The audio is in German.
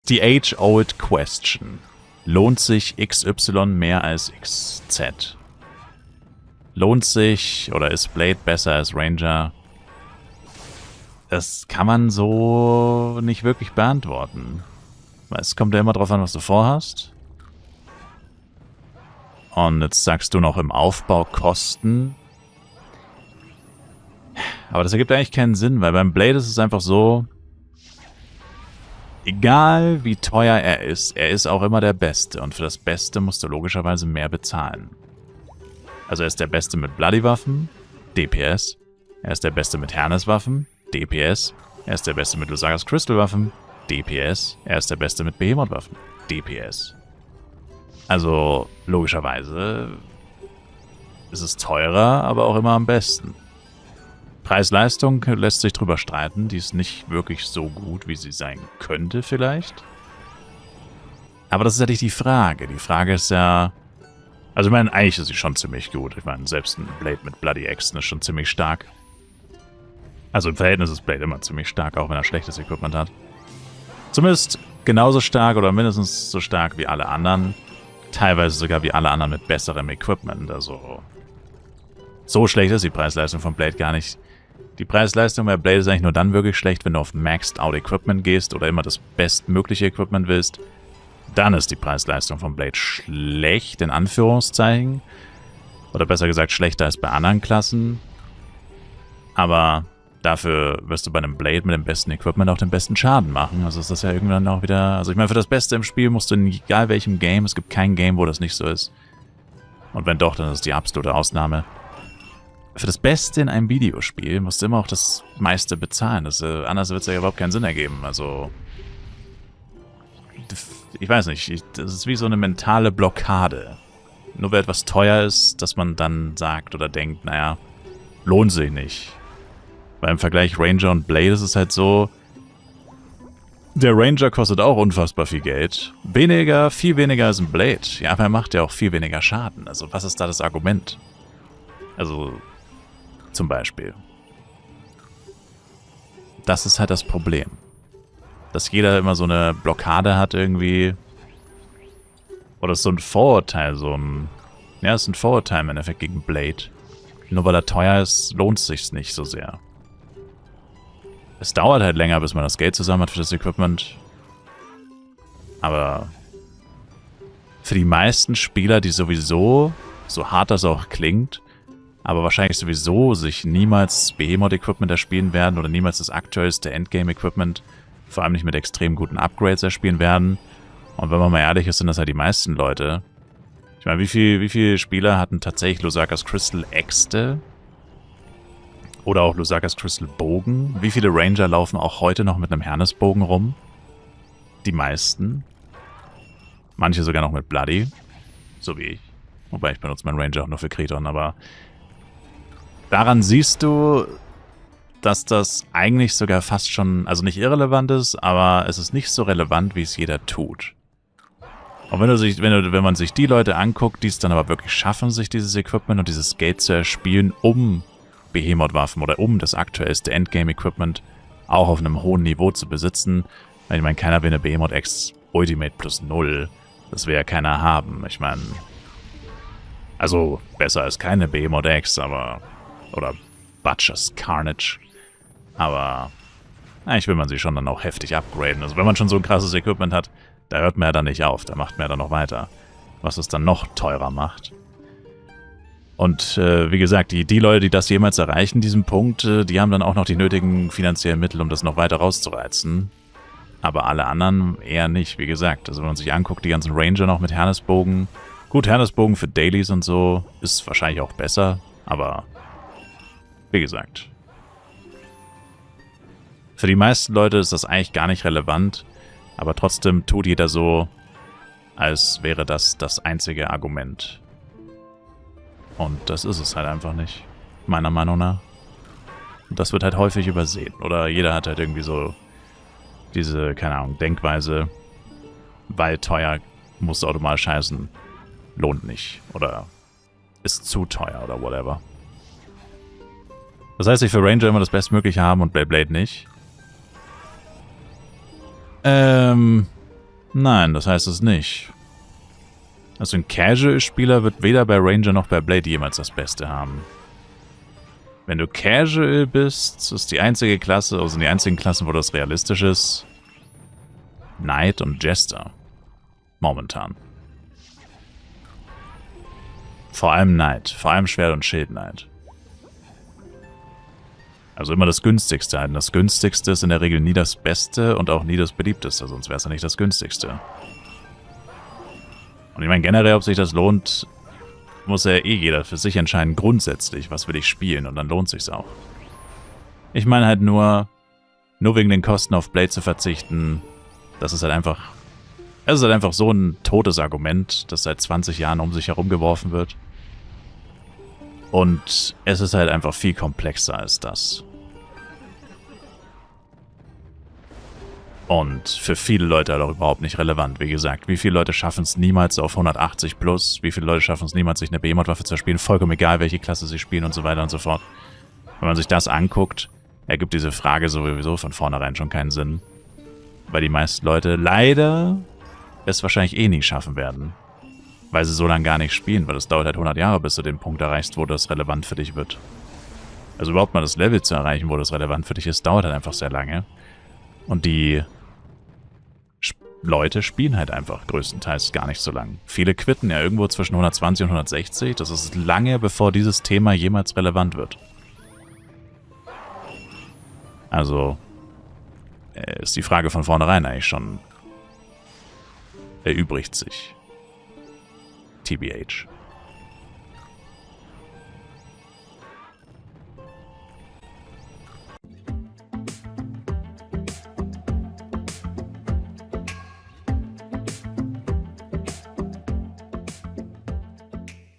Die age-old question. Lohnt sich XY mehr als XZ? Lohnt sich oder ist Blade besser als Ranger? Das kann man so nicht wirklich beantworten. Es kommt ja immer drauf an, was du vorhast. Und jetzt sagst du noch im Aufbau Kosten. Aber das ergibt eigentlich keinen Sinn, weil beim Blade ist es einfach so, egal wie teuer er ist auch immer der Beste. Und für das Beste musst du logischerweise mehr bezahlen. Also er ist der Beste mit Bloody-Waffen, DPS. Er ist der Beste mit Hernes-Waffen, DPS. Er ist der Beste mit Lusagas Crystal-Waffen, DPS. Er ist der Beste mit Behemoth-Waffen, DPS. Also logischerweise ist es teurer, aber auch immer am besten. Preis-Leistung lässt sich drüber streiten. Die ist nicht wirklich so gut, wie sie sein könnte vielleicht. Aber das ist ja nicht die Frage. Die Frage ist ja... Also ich meine, eigentlich ist sie schon ziemlich gut. Ich meine, selbst ein Blade mit Bloody Axe ist schon ziemlich stark. Also im Verhältnis ist Blade immer ziemlich stark, auch wenn er schlechtes Equipment hat. Zumindest genauso stark oder mindestens so stark wie alle anderen. Teilweise sogar wie alle anderen mit besserem Equipment. Also so schlecht ist die Preis-Leistung von Blade gar nicht. Die Preis-Leistung bei Blade ist eigentlich nur dann wirklich schlecht, wenn du auf Maxed Out Equipment gehst oder immer das bestmögliche Equipment willst. Dann ist die Preis-Leistung von Blade schlecht, in Anführungszeichen. Oder besser gesagt schlechter als bei anderen Klassen. Aber dafür wirst du bei einem Blade mit dem besten Equipment auch den besten Schaden machen. Also ist das ja irgendwann auch wieder... Also ich meine, für das Beste im Spiel musst du in egal welchem Game, es gibt kein Game, wo das nicht so ist. Und wenn doch, dann ist es die absolute Ausnahme. Für das Beste in einem Videospiel musst du immer auch das meiste bezahlen. Anders wird es ja überhaupt keinen Sinn ergeben. Also... Ich weiß nicht, das ist wie so eine mentale Blockade. Nur weil etwas teuer ist, dass man dann sagt oder denkt, naja, lohnt sich nicht. Weil im Vergleich Ranger und Blade ist es halt so, der Ranger kostet auch unfassbar viel Geld. Viel weniger als ein Blade. Ja, aber er macht ja auch viel weniger Schaden. Also was ist da das Argument? Also, zum Beispiel. Das ist halt das Problem. Dass jeder immer so eine Blockade hat irgendwie. Oder so ein Vorurteil, ja, es ist ein Vorurteil im Endeffekt gegen Blade. Nur weil er teuer ist, lohnt es sich nicht so sehr. Es dauert halt länger, bis man das Geld zusammen hat für das Equipment. Aber für die meisten Spieler, die sowieso, so hart das auch klingt, aber wahrscheinlich sowieso sich niemals Behemoth-Equipment erspielen werden oder niemals das aktuellste Endgame-Equipment, vor allem nicht mit extrem guten Upgrades erspielen werden. Und wenn man mal ehrlich ist, sind das halt die meisten Leute. Ich meine, wie viele Spieler hatten tatsächlich Lusagas Crystal Äxte? Oder auch Lusagas Crystal Bogen? Wie viele Ranger laufen auch heute noch mit einem Hernesbogen rum? Die meisten. Manche sogar noch mit Bloody. So wie ich. Wobei ich benutze meinen Ranger auch nur für Kriton, aber... Daran siehst du, dass das eigentlich sogar fast schon, also nicht irrelevant ist, aber es ist nicht so relevant, wie es jeder tut. Und wenn man sich die Leute anguckt, die es dann aber wirklich schaffen, sich dieses Equipment und dieses Geld zu erspielen, um Behemoth-Waffen oder um das aktuellste Endgame-Equipment auch auf einem hohen Niveau zu besitzen. Ich meine, keiner will eine Behemoth X Ultimate plus 0. Das will ja keiner haben. Ich meine, also besser als keine Behemoth X, aber... Oder Butcher's Carnage. Aber eigentlich will man sie schon dann auch heftig upgraden. Also wenn man schon so ein krasses Equipment hat, da hört man ja dann nicht auf. Da macht man ja dann noch weiter. Was es dann noch teurer macht. Und wie gesagt, die Leute, die das jemals erreichen, diesen Punkt, die haben dann auch noch die nötigen finanziellen Mittel, um das noch weiter rauszureizen. Aber alle anderen eher nicht, wie gesagt. Also wenn man sich anguckt, die ganzen Ranger noch mit Hernesbogen. Gut, Hernesbogen für Dailies und so ist wahrscheinlich auch besser, aber... Wie gesagt, für die meisten Leute ist das eigentlich gar nicht relevant, aber trotzdem tut jeder so, als wäre das das einzige Argument. Und das ist es halt einfach nicht, meiner Meinung nach. Und das wird halt häufig übersehen. Oder jeder hat halt irgendwie so diese, keine Ahnung, Denkweise, weil teuer muss automatisch heißen, lohnt nicht. Oder ist zu teuer oder whatever. Das heißt, ich für Ranger immer das Bestmögliche haben und bei Blade nicht. Nein, das heißt es nicht. Also ein Casual-Spieler wird weder bei Ranger noch bei Blade jemals das Beste haben. Wenn du Casual bist, ist die einzige Klasse, also die einzigen Klassen, wo das realistisch ist, Knight und Jester. Momentan. Vor allem Knight. Vor allem Schwert- und Schild-Knight. Also immer das günstigste halten. Das günstigste ist in der Regel nie das Beste und auch nie das beliebteste, sonst wäre es ja nicht das günstigste. Und ich meine generell, ob sich das lohnt, muss ja eh jeder für sich entscheiden, grundsätzlich, was will ich spielen, und dann lohnt sich's auch. Ich meine halt nur wegen den Kosten auf Blade zu verzichten, das ist halt einfach, es ist halt einfach so ein totes Argument, das seit 20 Jahren um sich herum geworfen wird. Und es ist halt einfach viel komplexer als das. Und für viele Leute halt auch überhaupt nicht relevant. Wie gesagt, wie viele Leute schaffen es niemals auf 180 plus? Wie viele Leute schaffen es niemals, sich eine Behemoth-Waffe zu spielen? Vollkommen egal, welche Klasse sie spielen und so weiter und so fort. Wenn man sich das anguckt, ergibt diese Frage sowieso von vornherein schon keinen Sinn. Weil die meisten Leute leider es wahrscheinlich eh nie schaffen werden. Weil sie so lange gar nicht spielen, weil es dauert halt 100 Jahre, bis du den Punkt erreichst, wo das relevant für dich wird. Also überhaupt mal das Level zu erreichen, wo das relevant für dich ist, dauert halt einfach sehr lange. Und die Leute spielen halt einfach größtenteils gar nicht so lang. Viele quitten ja irgendwo zwischen 120 und 160. Das ist lange, bevor dieses Thema jemals relevant wird. Also ist die Frage von vornherein eigentlich schon erübrigt sich. TBH.